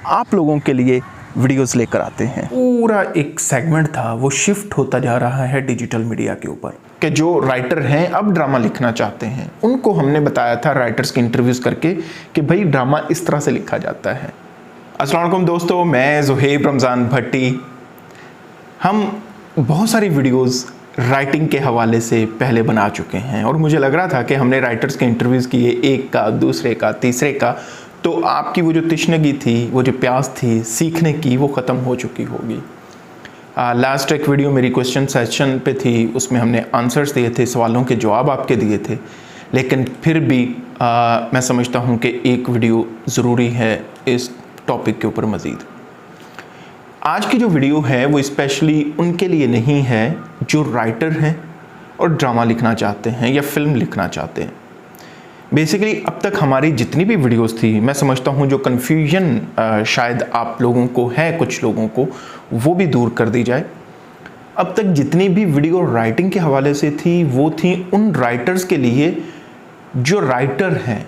आप लोगों के लिए वीडियोस लेकर आते हैं। पूरा एक सेगमेंट था वो शिफ्ट होता जा रहा है डिजिटल मीडिया के ऊपर, कि जो राइटर हैं अब ड्रामा लिखना चाहते हैं। उनको हमने बताया था राइटर्स के इंटरव्यूज करके कि भाई ड्रामा इस तरह से लिखा जाता है। अस्सलाम वालेकुम दोस्तों, मैं ज़ुहैब रमज़ान भट्टी। हम बहुत सारी वीडियोस राइटिंग के हवाले से पहले बना चुके हैं और मुझे लग रहा था कि हमने राइटर्स के इंटरव्यूज़ किए, एक का, दूसरे का, तीसरे का, तो आपकी वो जो तिश्नगी थी, वो जो प्यास थी सीखने की, वो ख़त्म हो चुकी होगी। लास्ट एक वीडियो मेरी क्वेश्चन सेशन पे थी, उसमें हमने आंसर्स दिए थे, सवालों के जवाब आपके दिए थे, लेकिन फिर भी मैं समझता हूँ कि एक वीडियो ज़रूरी है इस टॉपिक के ऊपर मज़ीद। आज की जो वीडियो है वो स्पेशली उनके लिए नहीं है जो राइटर हैं और ड्रामा लिखना चाहते हैं या फिल्म लिखना चाहते हैं। बेसिकली अब तक हमारी जितनी भी वीडियोस थी, मैं समझता हूँ जो कन्फ्यूजन शायद आप लोगों को है, कुछ लोगों को, वो भी दूर कर दी जाए। अब तक जितनी भी वीडियो राइटिंग के हवाले से थी वो थी उन राइटर्स के लिए जो राइटर हैं,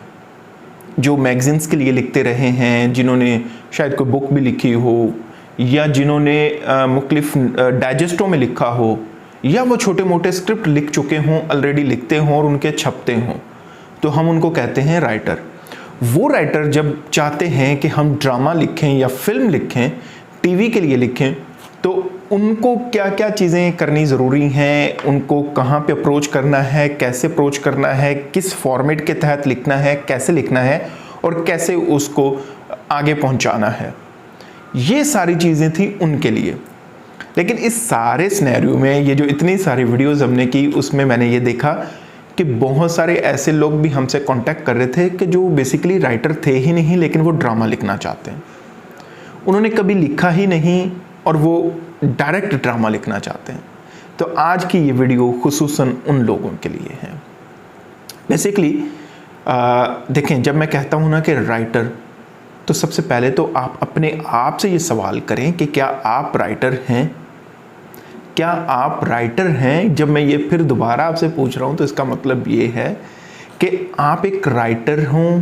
जो मैगजीन्स के लिए लिखते रहे हैं, जिन्होंने शायद कोई बुक भी लिखी हो या जिन्होंने मुख्तलिफ डाइजेस्टों में लिखा हो या वो छोटे मोटे स्क्रिप्ट लिख चुके हों, ऑलरेडी लिखते हों और उनके छपते हों, तो हम उनको कहते हैं राइटर। वो राइटर जब चाहते हैं कि हम ड्रामा लिखें या फिल्म लिखें, टीवी के लिए लिखें, तो उनको क्या क्या चीज़ें करनी ज़रूरी हैं, उनको कहाँ पे अप्रोच करना है, कैसे अप्रोच करना है, किस फॉर्मेट के तहत लिखना है, कैसे लिखना है और कैसे उसको आगे पहुँचाना है, ये सारी चीज़ें थी उनके लिए। लेकिन इस सारे सिनेरियो में ये जो इतनी सारी वीडियोस हमने की, उसमें मैंने ये देखा कि बहुत सारे ऐसे लोग भी हमसे कांटेक्ट कर रहे थे कि जो बेसिकली राइटर थे ही नहीं, लेकिन वो ड्रामा लिखना चाहते हैं। उन्होंने कभी लिखा ही नहीं और वो डायरेक्ट ड्रामा लिखना चाहते हैं। तो आज की ये वीडियो खुसूसन उन लोगों के लिए है। बेसिकली देखें, जब मैं कहता हूँ ना कि राइटर, तो सबसे पहले तो आप अपने आप से ये सवाल करें कि क्या आप राइटर हैं? क्या आप राइटर हैं? जब मैं ये फिर दोबारा आपसे पूछ रहा हूँ तो इसका मतलब ये है कि आप एक राइटर हों,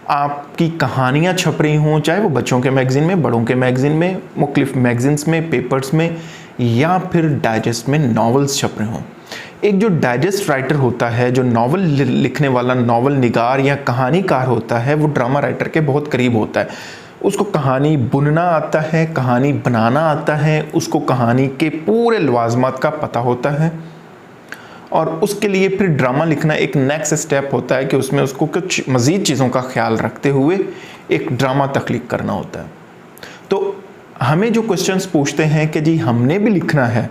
आपकी कहानियाँ छप रही हों, चाहे वो बच्चों के मैगज़ीन में, बड़ों के मैगज़ीन में, मुख्तलिफ मैगज़ीन्स में, पेपर्स में, या फिर डाइजेस्ट में नॉवेल्स छप रहे हों। एक जो डाइजेस्ट राइटर होता है, जो नॉवल लिखने वाला नॉवल निगार या कहानीकार होता है, वो ड्रामा राइटर के बहुत करीब होता है। उसको कहानी बुनना आता है, कहानी बनाना आता है, उसको कहानी के पूरे लवाजमात का पता होता है और उसके लिए फिर ड्रामा लिखना एक नेक्स्ट स्टेप होता है कि उसमें उसको कुछ मज़ीद चीज़ों का ख्याल रखते हुए एक ड्रामा तख्लीक करना होता है। तो हमें जो क्वेश्चंस पूछते हैं कि जी हमने भी लिखना है,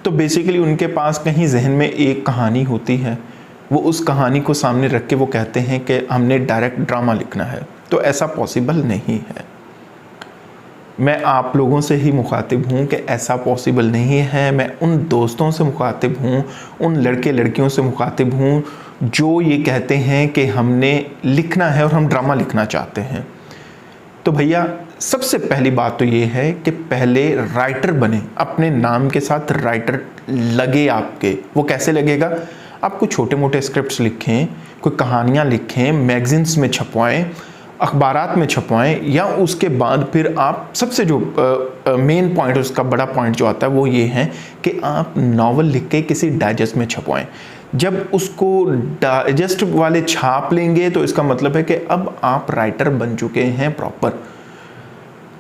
तो बेसिकली उनके पास कहीं जहन में एक कहानी होती है, वो उस कहानी को सामने रख के वो कहते हैं कि हमने डायरेक्ट ड्रामा लिखना है। तो ऐसा पॉसिबल नहीं है। मैं आप लोगों से ही मुखातिब हूँ कि ऐसा पॉसिबल नहीं है। मैं उन दोस्तों से मुखातिब हूँ, उन लड़के लड़कियों से मुखातिब हूँ जो ये कहते हैं कि हमने लिखना है और हम ड्रामा लिखना चाहते हैं। तो भैया, सबसे पहली बात तो ये है कि पहले राइटर बने, अपने नाम के साथ राइटर लगे आपके। वो कैसे लगेगा? आप कोई छोटे मोटे स्क्रिप्ट्स लिखें, कोई कहानियाँ लिखें, मैगजीन्स में छपवाएं, अखबारात में छपवाएं, या उसके बाद फिर आप सबसे जो मेन पॉइंट, उसका बड़ा पॉइंट जो आता है वो ये है कि आप नावल लिख के किसी डाइजेस्ट में छपवाएं। जब उसको डाइजेस्ट वाले छाप लेंगे तो इसका मतलब है कि अब आप राइटर बन चुके हैं प्रॉपर।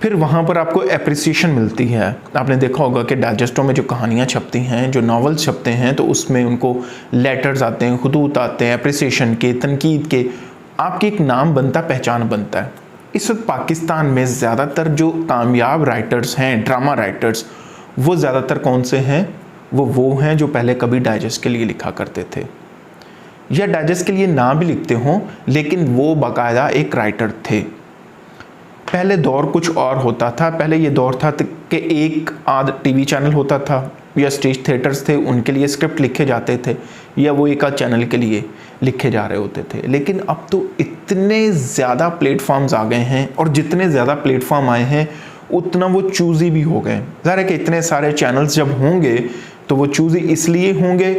फिर वहाँ पर आपको एप्रिसिएशन मिलती है। आपने देखा होगा कि डाइजेस्टों में जो कहानियाँ छपती हैं, जो नॉवेल्स छपते हैं, तो उसमें उनको लेटर्स आते हैं, खुतूत आते हैं एप्रिसिएशन के, तनकीद के। आपकी एक नाम बनता, पहचान बनता है। इस वक्त पाकिस्तान में ज़्यादातर जो कामयाब राइटर्स हैं, ड्रामा राइटर्स, वो ज़्यादातर कौन से हैं? वो हैं जो पहले कभी डाइजेस्ट के लिए लिखा करते थे, या डाइजेस्ट के लिए ना भी लिखते हों लेकिन वो बाकायदा एक राइटर थे। पहले दौर कुछ और होता था। पहले ये दौर था कि एक आध टीवी चैनल होता था या स्टेज थिएटर्स थे, उनके लिए स्क्रिप्ट लिखे जाते थे, या वो एक आध चैनल के लिए लिखे जा रहे होते थे। लेकिन अब तो इतने ज़्यादा प्लेटफॉर्म्स आ गए हैं और जितने ज़्यादा प्लेटफॉर्म आए हैं उतना वो चूज़ी भी हो गए। ज़ाहिर है कि इतने सारे चैनल्स जब होंगे तो वो चूज़ी इसलिए होंगे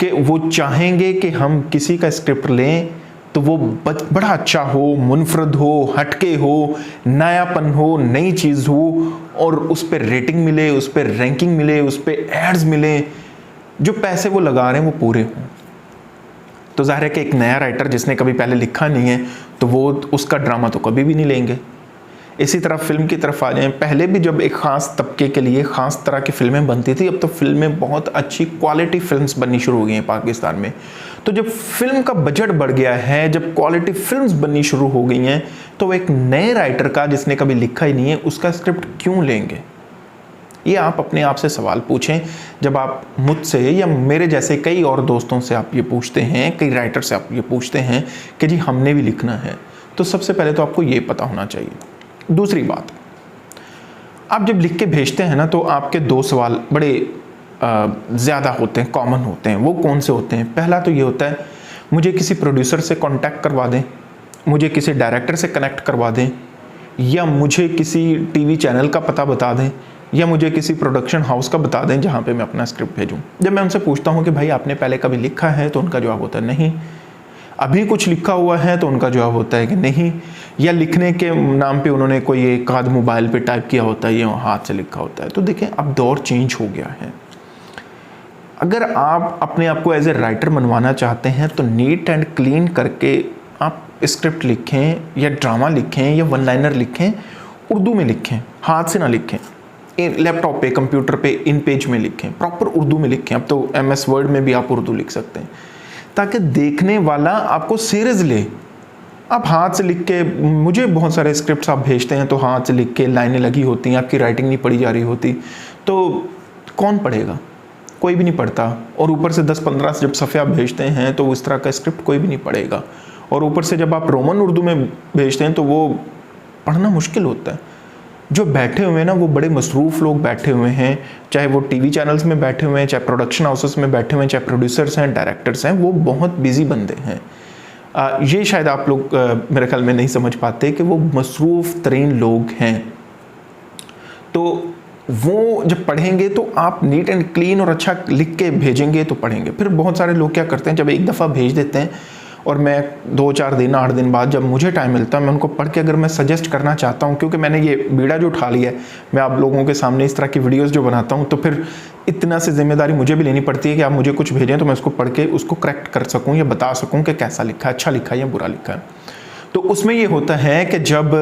कि वो चाहेंगे कि हम किसी का स्क्रिप्ट लें तो वो बड़ा अच्छा हो, मुनफरद हो, हटके हो, नयापन हो, नई चीज़ हो, और उस पर रेटिंग मिले, उस पर रैंकिंग मिले, उस पर एड्स मिले, जो पैसे वो लगा रहे हैं वो पूरे हों। तो ज़ाहिर है कि एक नया राइटर जिसने कभी पहले लिखा नहीं है तो वो उसका ड्रामा तो कभी भी नहीं लेंगे। इसी तरह फिल्म की तरफ आ जाएं, पहले भी जब एक ख़ास तबके के लिए ख़ास तरह की फ़िल्में बनती थी, अब तो फिल्में बहुत अच्छी क्वालिटी फिल्म्स बननी शुरू हो गई हैं पाकिस्तान में। तो जब फिल्म का बजट बढ़ गया है, जब क्वालिटी फिल्म्स बननी शुरू हो गई हैं, तो एक नए राइटर का जिसने कभी लिखा ही नहीं है उसका स्क्रिप्ट क्यों लेंगे? ये आप अपने आप से सवाल पूछें। जब आप मुझसे या मेरे जैसे कई और दोस्तों से आप ये पूछते हैं, कई राइटर से आप ये पूछते हैं कि जी हमने भी लिखना है, तो सबसे पहले तो आपको ये पता होना चाहिए। दूसरी बात, आप जब लिख के भेजते हैं ना, तो आपके दो सवाल बड़े ज़्यादा होते हैं, कॉमन होते हैं। वो कौन से होते हैं? पहला तो ये होता है, मुझे किसी प्रोड्यूसर से कांटेक्ट करवा दें, मुझे किसी डायरेक्टर से कनेक्ट करवा दें, या मुझे किसी टीवी चैनल का पता बता दें, या मुझे किसी प्रोडक्शन हाउस का बता दें जहाँ पे मैं अपना स्क्रिप्ट भेजूँ। जब मैं उनसे पूछता हूँ कि भाई आपने पहले कभी लिखा है, तो उनका जवाब होता है नहीं। अभी कुछ लिखा हुआ है, तो उनका जवाब होता है कि नहीं। या लिखने के नाम पे उन्होंने कोई एक आध मोबाइल पे टाइप किया होता है, या हाथ से लिखा होता है। तो देखें, अब दौर चेंज हो गया है। अगर आप अपने आप को एज ए राइटर बनवाना चाहते हैं तो नीट एंड क्लीन करके आप स्क्रिप्ट लिखें, या ड्रामा लिखें, या वन लाइनर लिखें, उर्दू में लिखें, हाथ से ना लिखें, लैपटॉप पे, कंप्यूटर पे, इन पेज में लिखें, प्रॉपर उर्दू में लिखें। अब तो MS वर्ड में भी आप उर्दू लिख सकते हैं, ताकि देखने वाला आपको सीरियस ले। आप हाथ से लिख के, मुझे बहुत सारे स्क्रिप्ट्स आप भेजते हैं तो हाथ से लिख के लाइनें लगी होती हैं, आपकी राइटिंग नहीं पढ़ी जा रही होती, तो कौन पढ़ेगा? कोई भी नहीं पढ़ता। और ऊपर से 10-15 जब सफ़े आप भेजते हैं तो उस तरह का स्क्रिप्ट कोई भी नहीं पढ़ेगा। और ऊपर से जब आप रोमन उर्दू में भेजते हैं तो वो पढ़ना मुश्किल होता है। जो बैठे हुए हैं ना, वो बड़े मसरूफ़ लोग बैठे हुए हैं, चाहे वो टीवी चैनल्स में बैठे हुए हैं, चाहे प्रोडक्शन हाउसेस में बैठे हुए हैं, चाहे प्रोड्यूसर्स हैं, डायरेक्टर्स हैं, वो बहुत बिजी बंदे हैं। ये शायद आप लोग मेरे ख्याल में नहीं समझ पाते कि वो मसरूफ़ तरीन लोग हैं। तो वो जब पढ़ेंगे तो आप नीट एंड क्लीन और अच्छा लिख के भेजेंगे तो पढ़ेंगे। फिर बहुत सारे लोग क्या करते हैं, जब एक दफ़ा भेज देते हैं और मैं 2-4 दिन 8 दिन बाद जब मुझे टाइम मिलता है, मैं उनको पढ़ के अगर मैं सजेस्ट करना चाहता हूँ, क्योंकि मैंने ये बीड़ा जो उठा लिया है, मैं आप लोगों के सामने इस तरह की वीडियोस जो बनाता हूँ, तो फिर इतना से जिम्मेदारी मुझे भी लेनी पड़ती है कि आप मुझे कुछ भेजें तो मैं उसको पढ़ के उसको करेक्ट कर सकूँ, या बता सकूँ कि कैसा लिखा है, अच्छा लिखा है या बुरा लिखा है। तो उसमें ये होता है कि जब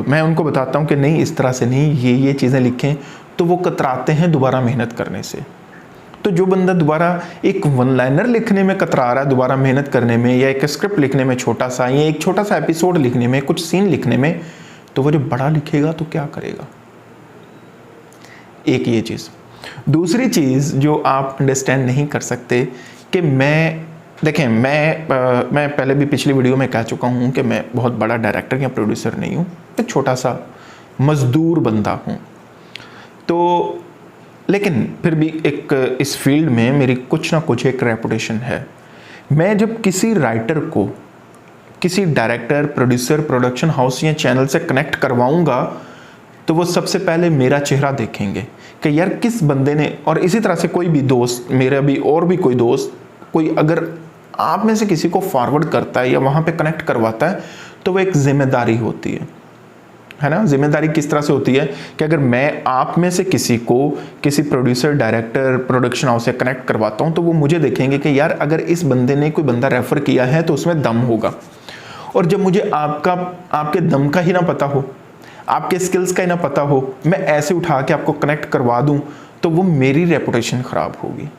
मैं उनको बताता हूँ कि नहीं, इस तरह से नहीं, ये चीज़ें लिखें, तो वो कतराते हैं दोबारा मेहनत करने से। तो जो बंदा दोबारा एक वन लाइनर लिखने में कतरा रहा है, दोबारा मेहनत करने में, या एक स्क्रिप्ट लिखने में छोटा सा, या एक छोटा सा एपिसोड लिखने में, कुछ सीन लिखने में, तो वो जब बड़ा लिखेगा तो क्या करेगा? एक ये चीज़। दूसरी चीज़ जो आप अंडरस्टैंड नहीं कर सकते कि देखें, मैं पहले भी पिछली वीडियो में कह चुका हूँ कि मैं बहुत बड़ा डायरेक्टर या प्रोड्यूसर नहीं हूँ, एक छोटा सा मज़दूर बंदा हूँ। तो लेकिन फिर भी एक इस फील्ड में मेरी कुछ ना कुछ एक रेपुटेशन है। मैं जब किसी राइटर को किसी डायरेक्टर, प्रोड्यूसर, प्रोडक्शन हाउस या चैनल से कनेक्ट करवाऊंगा, तो वो सबसे पहले मेरा चेहरा देखेंगे कि यार किस बंदे ने, और इसी तरह से कोई भी दोस्त, मेरा भी और भी कोई दोस्त, कोई अगर आप में से किसी को फॉरवर्ड करता है या वहाँ पे कनेक्ट करवाता है, तो वो एक जिम्मेदारी होती है ना। जिम्मेदारी किस तरह से होती है कि अगर मैं आप में से किसी को किसी प्रोड्यूसर, डायरेक्टर, प्रोडक्शन हाउस से कनेक्ट करवाता हूँ, तो वो मुझे देखेंगे कि यार अगर इस बंदे ने कोई बंदा रेफ़र किया है तो उसमें दम होगा। और जब मुझे आपके दम का ही ना पता हो, आपके स्किल्स का ही ना पता हो, मैं ऐसे उठा के आपको कनेक्ट करवा दूँ, तो वो मेरी रेपुटेशन ख़राब होगी।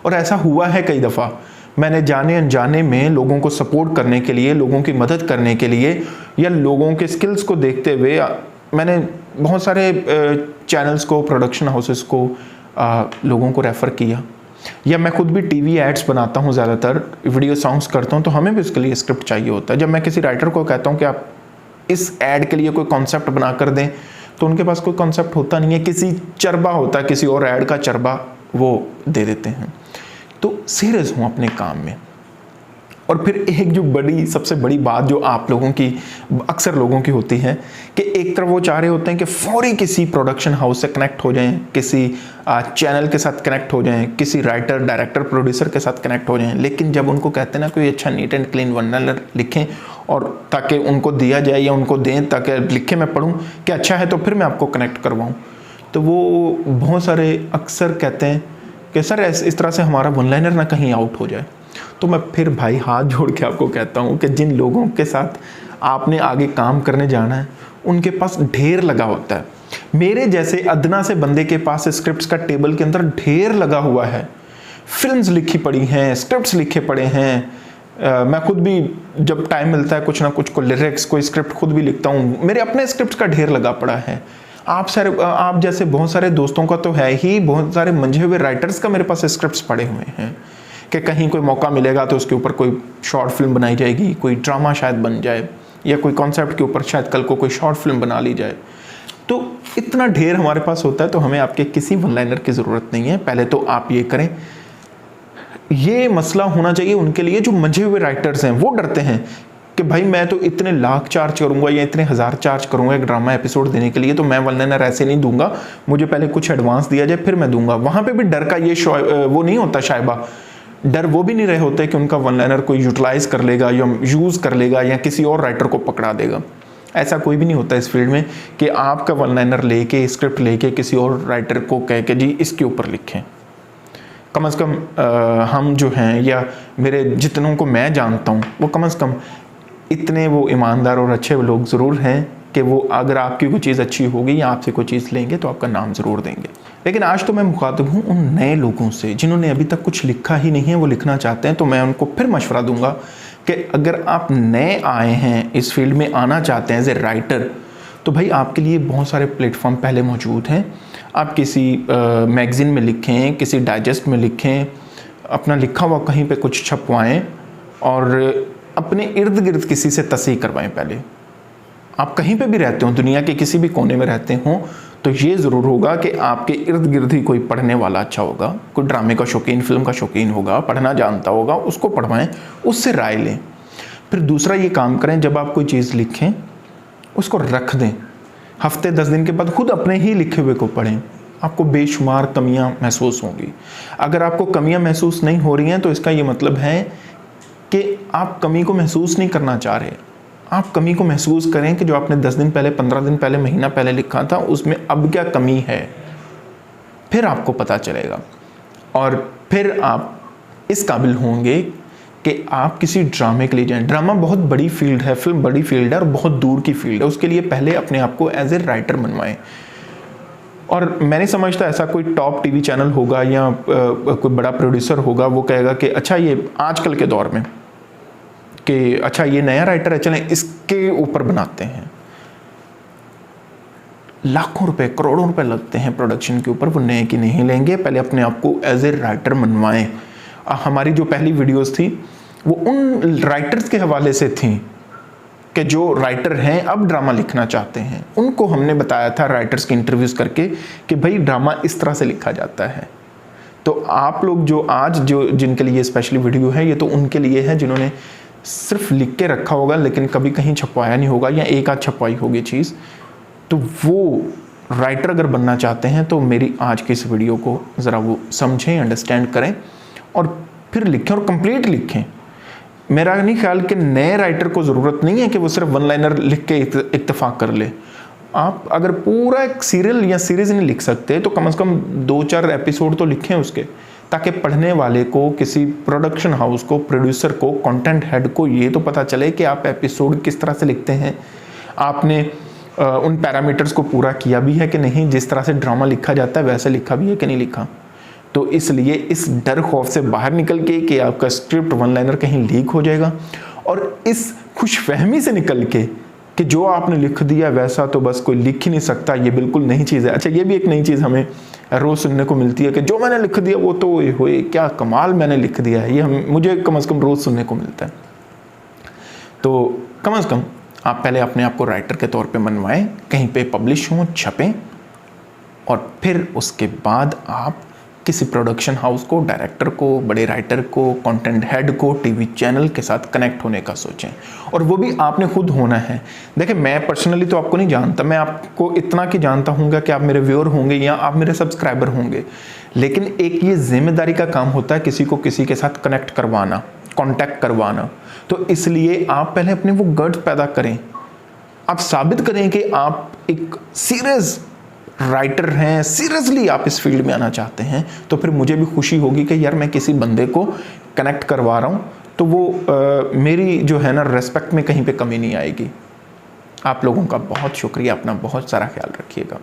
और ऐसा हुआ है कई दफ़ा। मैंने जाने अनजाने में लोगों को सपोर्ट करने के लिए, लोगों की मदद करने के लिए, या लोगों के स्किल्स को देखते हुए मैंने बहुत सारे चैनल्स को, प्रोडक्शन हाउसेस को, लोगों को रेफ़र किया। या मैं खुद भी टीवी एड्स बनाता हूँ, ज़्यादातर वीडियो सॉन्ग्स करता हूँ, तो हमें भी उसके लिए स्क्रिप्ट चाहिए होता है। जब मैं किसी राइटर को कहता हूँ कि आप इस ऐड के लिए कोई कॉन्सेप्ट बना कर दें, तो उनके पास कोई कॉन्सेप्ट होता नहीं है, किसी चरबा होता है, किसी और ऐड का चरबा वो दे देते हैं। तो सीरियस हूँ अपने काम में। और फिर एक जो सबसे बड़ी बात जो आप लोगों की, अक्सर लोगों की होती है कि एक तरफ वो चाह रहे होते हैं कि फौरी किसी प्रोडक्शन हाउस से कनेक्ट हो जाएं, किसी चैनल के साथ कनेक्ट हो जाएं, किसी राइटर, डायरेक्टर, प्रोड्यूसर के साथ कनेक्ट हो जाएं, लेकिन जब उनको कहते हैं ना कोई अच्छा नीट एंड क्लीन वर्नालर लिखें और ताकि उनको दिया जाए या उनको दें ताकि लिखे मैं पढ़ूँ कि अच्छा है तो फिर मैं आपको कनेक्ट करवाऊँ, तो वो बहुत सारे अक्सर कहते हैं कि सर इस तरह से हमारा वन लाइनर ना कहीं आउट हो जाए। तो मैं फिर भाई हाथ जोड़ के आपको कहता हूँ कि जिन लोगों के साथ आपने आगे काम करने जाना है उनके पास ढेर लगा होता है। मेरे जैसे अदना से बंदे के पास स्क्रिप्ट्स का टेबल के अंदर ढेर लगा हुआ है, फिल्म्स लिखी पड़ी हैं, स्क्रिप्ट्स लिखे पड़े हैं। मैं खुद भी जब टाइम मिलता है कुछ ना कुछ, कोई लिरिक्स, कोई स्क्रिप्ट खुद भी लिखता हूँ, मेरे अपने स्क्रिप्ट्स का ढेर लगा पड़ा है। आप जैसे बहुत सारे दोस्तों का तो है ही, बहुत सारे मंझे हुए राइटर्स का मेरे पास स्क्रिप्ट्स पड़े हुए हैं कि कहीं कोई मौका मिलेगा तो उसके ऊपर कोई शॉर्ट फिल्म बनाई जाएगी, कोई ड्रामा शायद बन जाए, या कोई कॉन्सेप्ट के ऊपर शायद कल को कोई शॉर्ट फिल्म बना ली जाए। तो इतना ढेर हमारे पास होता है, तो हमें आपके किसी वन लाइनर की ज़रूरत नहीं है। पहले तो आप ये करें, ये मसला होना चाहिए उनके लिए जो मंझे हुए राइटर्स हैं। वो डरते हैं कि भाई मैं तो इतने लाख चार्ज करूंगा या इतने हज़ार चार्ज करूंगा एक ड्रामा एपिसोड देने के लिए, तो मैं वन लाइनर ऐसे नहीं दूंगा, मुझे पहले कुछ एडवांस दिया जाए फिर मैं दूंगा। वहाँ पे भी डर का ये वो नहीं होता शायबा, डर वो भी नहीं रहे होते कि उनका वन लाइनर कोई यूटिलाइज कर लेगा या यूज़ कर लेगा या किसी और राइटर को पकड़ा देगा। ऐसा कोई भी नहीं होता इस फील्ड में कि आपका वन लाइनर लेके, स्क्रिप्ट लेके किसी और राइटर को कह के जी इसके ऊपर लिखें। कम से कम हम जो हैं या मेरे जितनों को मैं जानता हूँ वो कम से कम इतने वो ईमानदार और अच्छे लोग ज़रूर हैं कि वो अगर आपकी कोई चीज़ अच्छी होगी या आपसे कोई चीज़ लेंगे तो आपका नाम ज़रूर देंगे। लेकिन आज तो मैं मुखातिब हूँ उन नए लोगों से जिन्होंने अभी तक कुछ लिखा ही नहीं है, वो लिखना चाहते हैं। तो मैं उनको फिर मशवरा दूंगा कि अगर आप नए आए हैं, इस फील्ड में आना चाहते हैं एज ए राइटर, तो भाई आपके लिए बहुत सारे प्लेटफॉर्म पहले मौजूद हैं। आप किसी मैगज़ीन में लिखें, किसी डाइजेस्ट में लिखें, अपना लिखा हुआ कहीं पे कुछ छपवाएं और अपने इर्द गिर्द किसी से तस्हीह करवाएं। पहले आप कहीं पे भी रहते हो, दुनिया के किसी भी कोने में रहते हो, तो ये ज़रूर होगा कि आपके इर्द गिर्द ही कोई पढ़ने वाला अच्छा होगा, कोई ड्रामे का शौकीन, फिल्म का शौकीन होगा, पढ़ना जानता होगा, उसको पढ़वाएं, उससे राय लें। फिर दूसरा ये काम करें, जब आप कोई चीज़ लिखें उसको रख दें, हफ्ते 10 दिन के बाद खुद अपने ही लिखे हुए को पढ़ें। आपको बेशुमार कमियां महसूस होंगी। अगर आपको कमियां महसूस नहीं हो रही हैं तो इसका ये मतलब है कि आप कमी को महसूस नहीं करना चाह रहे। आप कमी को महसूस करें कि जो आपने 10 दिन पहले, 15 दिन पहले, महीना पहले लिखा था उसमें अब क्या कमी है, फिर आपको पता चलेगा और फिर आप इस काबिल होंगे कि आप किसी ड्रामे के लिए जाएं। ड्रामा बहुत बड़ी फील्ड है, फिल्म बड़ी फील्ड है और बहुत दूर की फील्ड है। उसके लिए पहले अपने आप को एज ए राइटर बनवाएं। और मैं नहीं समझता ऐसा कोई टॉप टीवी चैनल होगा या कोई बड़ा प्रोड्यूसर होगा वो कहेगा कि अच्छा ये आजकल के दौर में कि अच्छा ये नया राइटर है, चलें इसके ऊपर बनाते हैं। लाखों रुपए, करोड़ों रुपए लगते हैं प्रोडक्शन के ऊपर, वो नए की नहीं लेंगे। पहले अपने आप को एज ए राइटर बनवाएं। हमारी जो पहली वीडियोस थी वो उन राइटर्स के हवाले से थी कि जो राइटर हैं अब ड्रामा लिखना चाहते हैं। उनको हमने बताया था राइटर्स के इंटरव्यूज़ करके कि भाई ड्रामा इस तरह से लिखा जाता है। तो आप लोग जो आज जो जिनके लिए स्पेशली वीडियो है, ये तो उनके लिए है जिन्होंने सिर्फ लिख के रखा होगा लेकिन कभी कहीं छपवाया नहीं होगा या एक आध छपवाई होगी चीज़। तो वो राइटर अगर बनना चाहते हैं तो मेरी आज की इस वीडियो को ज़रा वो समझें, अंडरस्टैंड करें और फिर लिखें और कंप्लीट लिखें। मेरा नहीं ख्याल कि नए राइटर को ज़रूरत नहीं है कि वो सिर्फ वन लाइनर लिख के इत्तेफाक कर ले। आप अगर पूरा एक सीरियल या सीरीज़ नहीं लिख सकते तो कम से कम 2-4 एपिसोड तो लिखें उसके, ताकि पढ़ने वाले को, किसी प्रोडक्शन हाउस को, प्रोड्यूसर को, कंटेंट हेड को ये तो पता चले कि आप एपिसोड किस तरह से लिखते हैं, आपने उन पैरामीटर्स को पूरा किया भी है कि नहीं, जिस तरह से ड्रामा लिखा जाता है वैसे लिखा भी है कि नहीं लिखा। तो इसलिए इस डर खौफ से बाहर निकल के कि आपका स्क्रिप्ट वन लाइनर कहीं लीक हो जाएगा और इस खुशफहमी से निकल के कि जो आपने लिख दिया वैसा तो बस कोई लिख ही नहीं सकता, ये बिल्कुल नई चीज़ है। अच्छा, ये भी एक नई चीज़ हमें रोज़ सुनने को मिलती है कि जो मैंने लिख दिया वो तो होए क्या कमाल मैंने लिख दिया है। ये मुझे कम से कम रोज़ सुनने को मिलता है। तो कम से कम आप पहले अपने आप को राइटर के तौर पे मनवाएं, कहीं पे पब्लिश हों, छपें और फिर उसके बाद आप किसी प्रोडक्शन हाउस को, डायरेक्टर को, बड़े राइटर को, कंटेंट हेड को, टीवी चैनल के साथ कनेक्ट होने का सोचें, और वो भी आपने खुद होना है। देखिए, मैं पर्सनली तो आपको नहीं जानता, मैं आपको इतना कि जानता हूँगा कि आप मेरे व्यूअर होंगे या आप मेरे सब्सक्राइबर होंगे, लेकिन एक ये जिम्मेदारी का काम होता है किसी को किसी के साथ कनेक्ट करवाना, कॉन्टैक्ट करवाना। तो इसलिए आप पहले अपने वो गट्स पैदा करें, आप साबित करें कि आप एक सीरियस राइटर हैं, सीरियसली आप इस फील्ड में आना चाहते हैं। तो फिर मुझे भी खुशी होगी कि यार मैं किसी बंदे को कनेक्ट करवा रहा हूँ, तो वो मेरी जो है ना रेस्पेक्ट में कहीं पे कमी नहीं आएगी। आप लोगों का बहुत शुक्रिया, अपना बहुत सारा ख्याल रखिएगा।